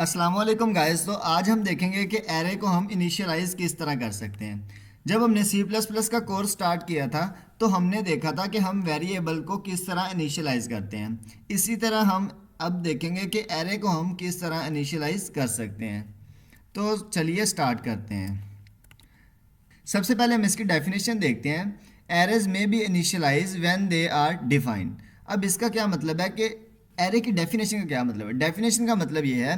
अस्सलाम वालेकुम गाइस। तो आज हम देखेंगे कि एरे को हम इनिशियलाइज किस तरह कर सकते हैं। जब हमने सी प्लस प्लस का कोर्स स्टार्ट किया था तो हमने देखा था कि हम वेरिएबल को किस तरह इनिशियलाइज करते हैं। इसी तरह हम अब देखेंगे कि एरे को हम किस तरह इनिशियलाइज कर सकते हैं। तो चलिए स्टार्ट करते हैं। सबसे पहले हम इसकी डेफिनेशन देखते हैं। एरेज में be initialise when they are defined. अब इसका क्या मतलब है कि एरे की डेफिनेशन का क्या मतलब है। डेफिनेशन का मतलब ये है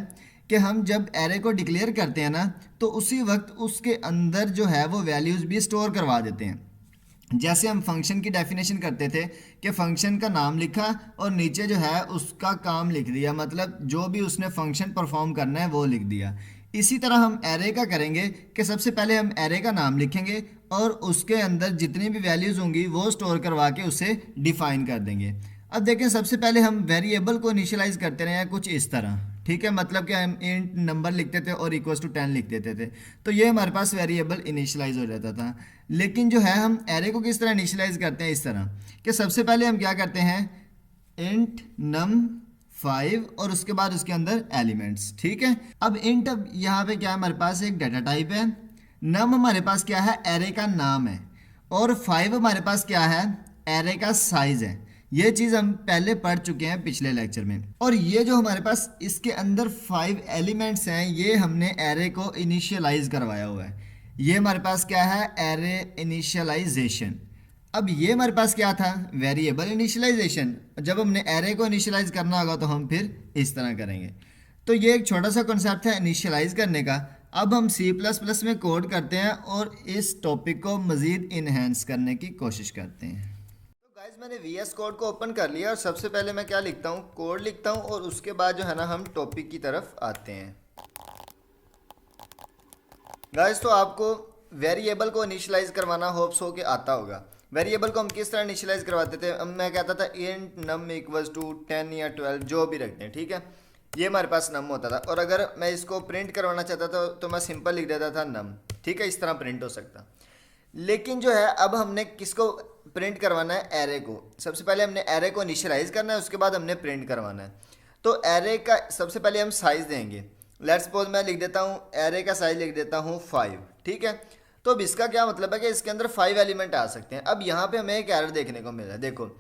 कि हम जब एरे को डिक्लेयर करते हैं ना, तो उसी वक्त उसके अंदर जो है वो वैल्यूज़ भी स्टोर करवा देते हैं। जैसे हम फंक्शन की डेफिनेशन करते थे कि फंक्शन का नाम लिखा और नीचे जो है उसका काम लिख दिया, मतलब जो भी उसने फंक्शन परफॉर्म करना है वो लिख दिया। इसी तरह हम एरे का करेंगे कि सबसे पहले हम एरे का नाम लिखेंगे और उसके अंदर जितनी भी वैल्यूज़ होंगी वो स्टोर करवा के उसे डिफाइन कर देंगे। अब देखें, सबसे पहले हम वेरिएबल को इनिशियलाइज करते रहे हैं कुछ इस तरह। ठीक है, मतलब कि हम इंट नंबर लिखते थे और इक्वल्स टू 10 लिख देते थे, तो ये हमारे पास वेरिएबल इनिशियलाइज हो जाता था। लेकिन जो है हम एरे को किस तरह इनिशियलाइज करते हैं, इस तरह कि सबसे पहले हम क्या करते हैं, इंट नम 5 और उसके बाद उसके अंदर एलिमेंट्स। ठीक है, अब इंट, अब यहाँ पे क्या है, हमारे पास एक डाटा टाइप है। नम हमारे पास क्या है, एरे का नाम है। और 5 हमारे पास क्या है, एरे का साइज है। ये चीज़ हम पहले पढ़ चुके हैं पिछले लेक्चर में। और ये जो हमारे पास इसके अंदर 5 एलिमेंट्स हैं, ये हमने एरे को इनिशियलाइज करवाया हुआ है। ये हमारे पास क्या है, एरे इनिशियलाइजेशन। अब ये हमारे पास क्या था, वेरिएबल इनिशियलाइजेशन। जब हमने एरे को इनिशियलाइज करना होगा तो हम फिर इस तरह करेंगे। तो ये एक छोटा सा कॉन्सेप्ट है इनिशियलाइज करने का। अब हम सी प्लस प्लस में कोड करते हैं और इस टॉपिक को मज़ीद इन्हेंस करने की कोशिश करते हैं। तो गाइज, मैंने वी एस कोड को ओपन कर लिया और सबसे पहले मैं क्या लिखता हूँ, कोड लिखता हूँ और उसके बाद जो है ना हम टॉपिक की तरफ आते हैं। गाइज, तो आपको वेरिएबल को इनिशियलाइज करवाना होप्स हो कि आता होगा। वेरिएबल को हम किस तरह इनिशियलाइज करवाते थे, अब मैं कहता था इंट नम इक्वल्स टू 10 या 12 जो भी रखते हैं। ठीक है, ये हमारे पास नम होता था और अगर मैं इसको प्रिंट करवाना चाहता था तो मैं सिंपल लिख देता था नम। ठीक है, इस तरह प्रिंट हो सकता। लेकिन जो है अब हमने किसको प्रिंट करवाना है, एरे को। सबसे पहले हमने एरे को इनिशियलाइज करना है, उसके बाद हमने प्रिंट करवाना है। तो एरे का सबसे पहले हम साइज देंगे। लेट्स सपोज मैं लिख देता हूँ, एरे का साइज लिख देता हूँ 5। ठीक है, तो अब इसका क्या मतलब है कि इसके अंदर 5 एलिमेंट आ सकते हैं। अब यहाँ पे हमें एक एरर देखने को मिल रहा है, देखो,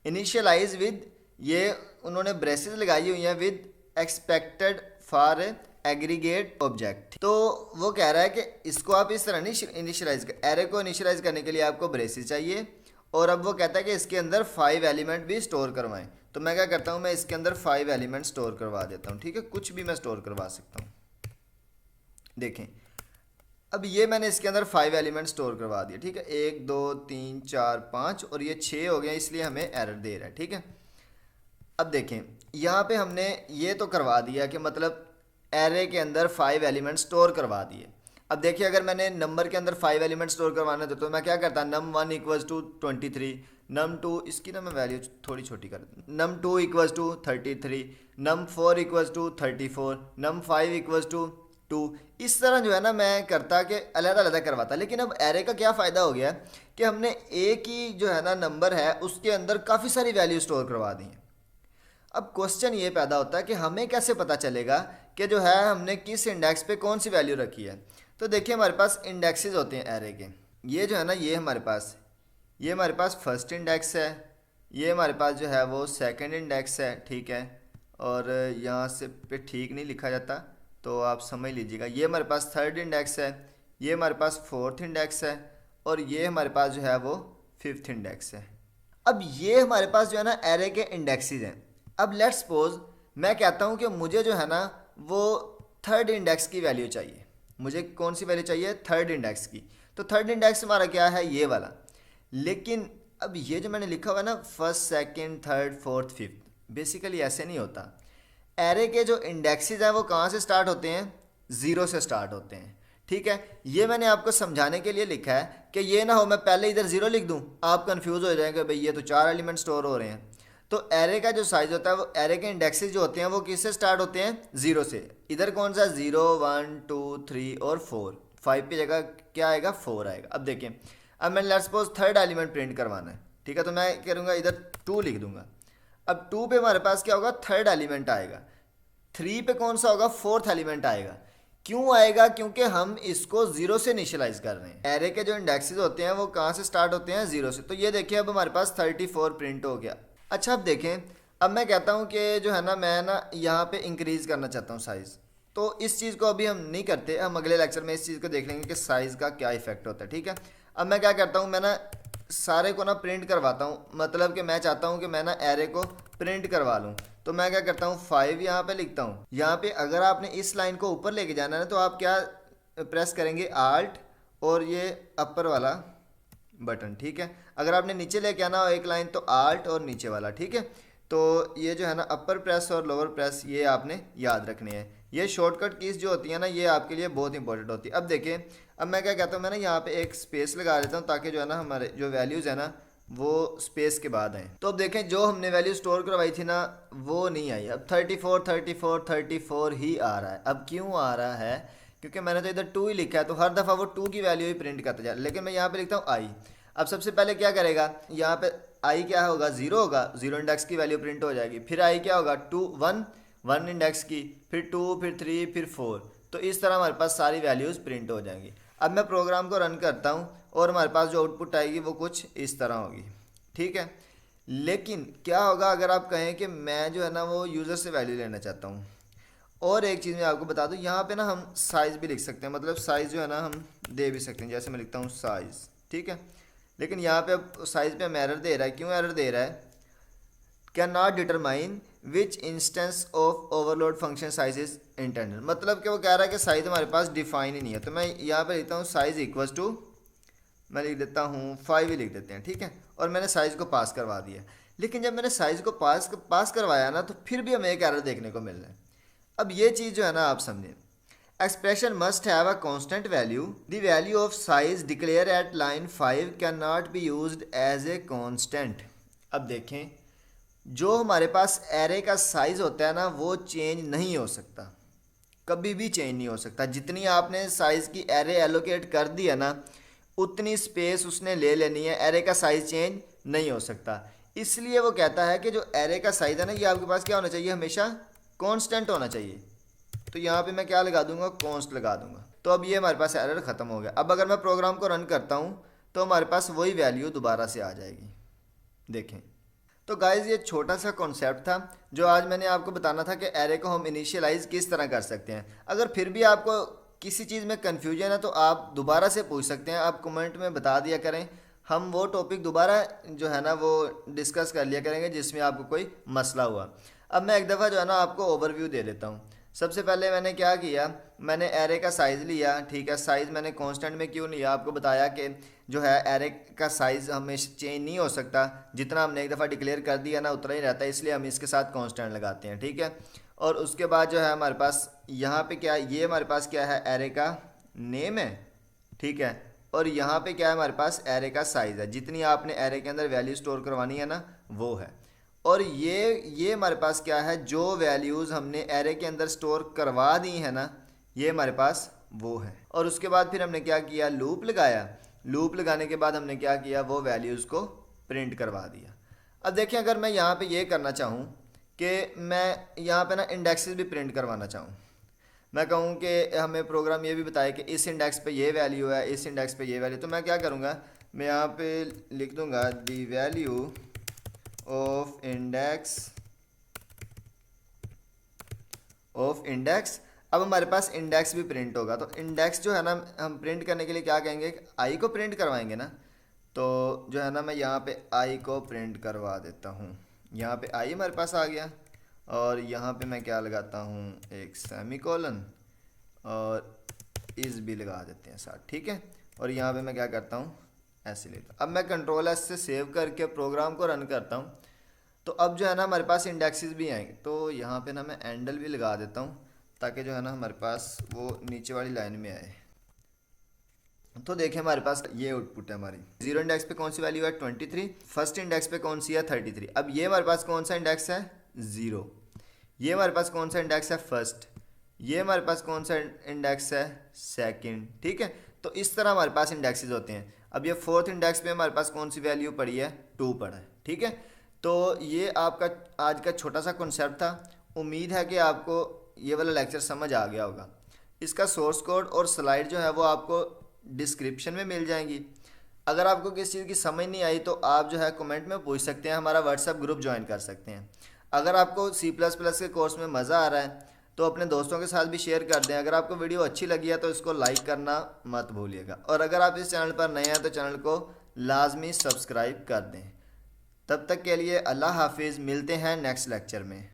इनिशियलाइज विद, ये उन्होंने ब्रेसेस लगाई हुई हैं, with expected for aggregate object. तो वो कह रहा है कि इसको आप इस तरह नहीं इनिशियलाइज कर, एरे को इनिशियलाइज करने के लिए आपको ब्रेसेस चाहिए। और अब वो कहता है कि इसके अंदर 5 एलिमेंट भी स्टोर करवाएं। तो मैं क्या करता हूँ, मैं इसके अंदर 5 एलिमेंट स्टोर करवा देता हूँ। ठीक है, कुछ भी मैं स्टोर करवा सकता हूँ। देखें, अब ये मैंने इसके अंदर 5 एलिमेंट स्टोर करवा दिए। ठीक है, 1 2 3 4 5 और ये 6 हो गया, इसलिए हमें एरर दे रहा है। ठीक है, अब देखें, यहाँ पे हमने ये तो करवा दिया कि मतलब एरे के अंदर 5 एलिमेंट स्टोर करवा दिए। अब देखिए, अगर मैंने नंबर के अंदर 5 एलिमेंट स्टोर करवाने थे तो मैं क्या करता, नम 1 इक्वल्स टू 23, नम 2, इसकी ना मैं वैल्यू थोड़ी छोटी कर दूँ, num 2 equals to 33, num 4 equals to 34, num 5 equals to 2। इस तरह जो है ना मैं करता कि अलग अलग करवाता। लेकिन अब एरे का क्या फ़ायदा हो गया कि हमने एक ही जो है ना नंबर है उसके अंदर काफ़ी सारी वैल्यू स्टोर करवा दी हैं। अब क्वेश्चन ये पैदा होता है कि हमें कैसे पता चलेगा कि जो है हमने किस इंडेक्स पे कौन सी वैल्यू रखी है। तो देखिए, हमारे पास इंडेक्सेस होते हैं एरे के। ये जो है ना, ये हमारे पास फर्स्ट इंडेक्स है, ये हमारे पास जो है वो सेकंड इंडेक्स है। ठीक है, और यहाँ से पे ठीक नहीं लिखा जाता तो आप समझ लीजिएगा। ये हमारे पास थर्ड इंडेक्स है, ये हमारे पास फोर्थ इंडेक्स है और ये हमारे पास जो है वो फिफ्थ इंडेक्स है। अब ये हमारे पास जो है ना एरे के इंडेक्सेस हैं। अब लेट्स सपोज मैं कहता हूँ कि मुझे जो है ना वो थर्ड इंडेक्स की वैल्यू चाहिए। मुझे कौन सी वैल्यू चाहिए, थर्ड इंडेक्स की। तो थर्ड इंडेक्स हमारा क्या है, ये वाला। लेकिन अब ये जो मैंने लिखा हुआ है ना, first second third fourth fifth, basically ऐसे नहीं होता। एरे के जो इंडेक्सेस हैं वो कहाँ से स्टार्ट होते हैं, ज़ीरो से स्टार्ट होते हैं। ठीक है, ये मैंने आपको समझाने के लिए लिखा है कि ये ना हो मैं पहले इधर ज़ीरो लिख दूँ, आप कंफ्यूज हो जाएंगे, भाई ये तो 4 एलिमेंट स्टोर हो रहे हैं। तो एरे का जो साइज होता है, वो एरे के इंडेक्सेस जो होते हैं वो किससे स्टार्ट होते हैं, ज़ीरो से। इधर कौन सा, 0 1 2 3 और 4, 5 की जगह क्या आएगा, 4 आएगा। अब देखें, अब मैंने let's suppose third element print करवाना है। ठीक है, तो मैं करूँगा इधर 2 लिख दूंगा। अब 2 पे हमारे पास क्या होगा, थर्ड एलिमेंट आएगा। 3 पे कौन सा होगा, फोर्थ एलिमेंट आएगा। क्यों आएगा, क्योंकि हम इसको जीरो से इनिशियलाइज कर रहे हैं। एरे के जो इंडेक्सेस होते हैं वो कहाँ से स्टार्ट होते हैं, जीरो से। तो ये देखिए अब हमारे पास 34 प्रिंट हो गया। अच्छा अब देखें, अब मैं कहता हूँ कि जो है ना मैं ना यहाँ पे इंक्रीज करना चाहता हूँ साइज़। तो इस चीज़ को अभी हम नहीं करते, हम अगले लेक्चर में इस चीज़ को देख लेंगे कि साइज़ का क्या इफेक्ट होता है, ठीक है। अब मैं क्या करता हूँ, मैं ना सारे को ना प्रिंट करवाता हूँ, मतलब कि मैं चाहता हूँ कि मैं ना एरे को प्रिंट करवा लूँ। तो मैं क्या करता हूँ, 5 यहाँ पे लिखता हूँ। यहाँ पे अगर आपने इस लाइन को ऊपर लेके जाना है ना, तो आप क्या प्रेस करेंगे, आल्ट और ये अपर वाला बटन, ठीक है। अगर आपने नीचे लेके आना हो एक लाइन, तो आल्ट और नीचे वाला, ठीक है। तो ये जो है ना अपर प्रेस और लोअर प्रेस, ये आपने याद रखने हैं। ये शॉर्टकट कीज जो होती है ना, ये आपके लिए बहुत इंपॉर्टेंट होती है। अब देखें, अब मैं क्या कहता हूँ, मैं ना यहाँ पे एक स्पेस लगा देता हूँ, ताकि जो है ना हमारे जो वैल्यूज़ है ना वो स्पेस के बाद आए। तो अब देखें, जो हमने वैल्यू स्टोर करवाई थी ना वो नहीं आई। अब 34 ही आ रहा है। अब क्यों आ रहा है, क्योंकि मैंने तो इधर 2 ही लिखा है, तो हर दफ़ा वो 2 की वैल्यू ही प्रिंट करता जाए। लेकिन मैं यहाँ पे लिखता हूँ आई। अब सबसे पहले क्या करेगा, यहाँ पे आई क्या होगा, जीरो होगा, जीरो इंडेक्स की वैल्यू प्रिंट हो जाएगी। फिर आई क्या होगा, 2 1 1 इंडेक्स की, फिर 2 फिर 3 फिर 4। तो इस तरह हमारे पास सारी वैल्यूज़ प्रिंट हो जाएंगी। अब मैं प्रोग्राम को रन करता हूँ और हमारे पास जो आउटपुट आएगी वो कुछ इस तरह होगी, ठीक है। लेकिन क्या होगा अगर आप कहें कि मैं जो है ना वो यूज़र से वैल्यू लेना चाहता हूँ। और एक चीज़ मैं आपको बता दूँ, यहाँ पे ना हम साइज़ भी लिख सकते हैं, मतलब साइज़ जो है ना हम दे भी सकते हैं। जैसे मैं लिखता हूँ साइज़, ठीक है। लेकिन यहाँ पे अब साइज़ पे हम एरर दे रहा है। क्यों एरर दे रहा है, can not determine which instance of overload function size is internal. मतलब कि वो कह रहा है कि साइज हमारे पास डिफाइन ही नहीं है। तो मैं यहाँ पे लिखता हूँ साइज इक्वल्स टू, मैं लिख देता हूँ 5 ही लिख देते हैं, ठीक है। और मैंने साइज़ को पास करवा दिया। लेकिन जब मैंने साइज़ को पास करवाया ना, तो फिर भी हमें एक एरर देखने को मिल रहा है। अब ये चीज़ जो है ना आप समझें, expression must have a constant value, the value of size declare at line 5 can not be used as a constant. अब देखें, जो हमारे पास एरे का साइज होता है ना वो चेंज नहीं हो सकता, कभी भी चेंज नहीं हो सकता। जितनी आपने साइज की एरे एलोकेट कर दी है ना, उतनी स्पेस उसने ले लेनी है, एरे का साइज चेंज नहीं हो सकता। इसलिए वो कहता है कि जो एरे का साइज है ना, ये आपके पास क्या होना चाहिए, हमेशा कांस्टेंट होना चाहिए। तो यहाँ पे मैं क्या लगा दूंगा, कॉन्स्ट लगा दूंगा। तो अब ये हमारे पास एरर ख़त्म हो गया। अब अगर मैं प्रोग्राम को रन करता हूँ तो हमारे पास वही वैल्यू दोबारा से आ जाएगी, देखें। तो गाइज ये छोटा सा कॉन्सेप्ट था जो आज मैंने आपको बताना था कि एरे को हम इनिशियलाइज किस तरह कर सकते हैं। अगर फिर भी आपको किसी चीज़ में कन्फ्यूजन है तो आप दोबारा से पूछ सकते हैं, आप कमेंट में बता दिया करें। हम वो टॉपिक दोबारा जो है ना वो डिस्कस कर लिया करेंगे जिसमें आपको कोई मसला हुआ। अब मैं एक दफ़ा जो है ना आपको ओवरव्यू दे देता हूँ। सबसे पहले मैंने क्या किया, मैंने एरे का साइज़ लिया, ठीक है। साइज़ मैंने कांस्टेंट में क्यों लिया, आपको बताया कि जो है एरे का साइज़ हमेशा चेंज नहीं हो सकता, जितना हमने एक दफ़ा डिक्लेयर कर दिया ना उतना ही रहता है, इसलिए हम इसके साथ कांस्टेंट लगाते हैं, ठीक है। और उसके बाद जो है हमारे पास यहाँ पे क्या है, ये हमारे पास क्या है, एरे का नेम है, ठीक है। और यहाँ पे क्या है, हमारे पास एरे का साइज़ है, जितनी आपने एरे के अंदर वैल्यू स्टोर करवानी है ना वो है। और ये हमारे पास क्या है, जो वैल्यूज़ हमने एरे के अंदर स्टोर करवा दी है ना, ये हमारे पास वो है। और उसके बाद फिर हमने क्या किया, लूप लगाया। लूप लगाने के बाद हमने क्या किया, वो वैल्यूज़ को प्रिंट करवा दिया। अब देखिए, अगर मैं यहाँ पे ये करना चाहूँ कि मैं यहाँ पे ना इंडेक्सेस भी प्रिंट करवाना चाहूँ, मैं कहूँ कि हमें प्रोग्राम ये भी बताए कि इस इंडेक्स पे ये वैल्यू है, इस इंडेक्स पे ये वैल्यू, तो मैं क्या करूँगा, मैं यहाँ पे लिख दूँगा दी वैल्यू ऑफ इंडेक्स। अब हमारे पास इंडेक्स भी प्रिंट होगा। तो इंडेक्स जो है ना हम प्रिंट करने के लिए क्या कहेंगे, आई को प्रिंट करवाएंगे ना। तो जो है ना मैं यहाँ पे आई को प्रिंट करवा देता हूँ। यहाँ पे आई हमारे पास आ गया और यहाँ पे मैं क्या लगाता हूँ, एक सेमीकोलन और इस भी लगा देते हैं साथ, ठीक है। और यहाँ पे मैं क्या करता हूँ, ऐसे लेता हूँ। अब मैं कंट्रोल एस से सेव करके प्रोग्राम को रन करता हूँ। तो अब जो है ना हमारे पास इंडेक्सेस भी आएंगे। तो यहाँ पे ना मैं एंडल भी लगा देता हूँ ताकि जो है ना हमारे पास वो नीचे वाली लाइन में आए। तो देखिए हमारे पास ये आउटपुट है हमारी। जीरो इंडेक्स पे कौन सी वैल्यू है, 23। फर्स्ट इंडेक्स पे कौन सी है, 33। अब ये हमारे पास कौन सा इंडेक्स है, 0। ये हमारे पास कौन सा इंडेक्स है, फर्स्ट। ये हमारे पास कौन सा इंडेक्स है, सेकंड, ठीक है। तो इस तरह हमारे पास इंडेक्सेस होते हैं। अब ये फोर्थ इंडेक्स पे हमारे पास कौन सी वैल्यू पड़ी है, 2 पड़ा है, ठीक है। तो ये आपका आज का छोटा सा कॉन्सेप्ट था। उम्मीद है कि आपको ये वाला लेक्चर समझ आ गया होगा। इसका सोर्स कोड और स्लाइड जो है वो आपको डिस्क्रिप्शन में मिल जाएंगी। अगर आपको किसी चीज़ की समझ नहीं आई तो आप जो है कमेंट में पूछ सकते हैं, हमारा व्हाट्सएप ग्रुप ज्वाइन कर सकते हैं। अगर आपको C++ के कोर्स में मज़ा आ रहा है तो अपने दोस्तों के साथ भी शेयर कर दें। अगर आपको वीडियो अच्छी लगी है तो इसको लाइक करना मत भूलिएगा, और अगर आप इस चैनल पर नए हैं तो चैनल को लाजमी सब्सक्राइब कर दें। तब तक के लिए अल्लाह हाफिज़, मिलते हैं नेक्स्ट लेक्चर में।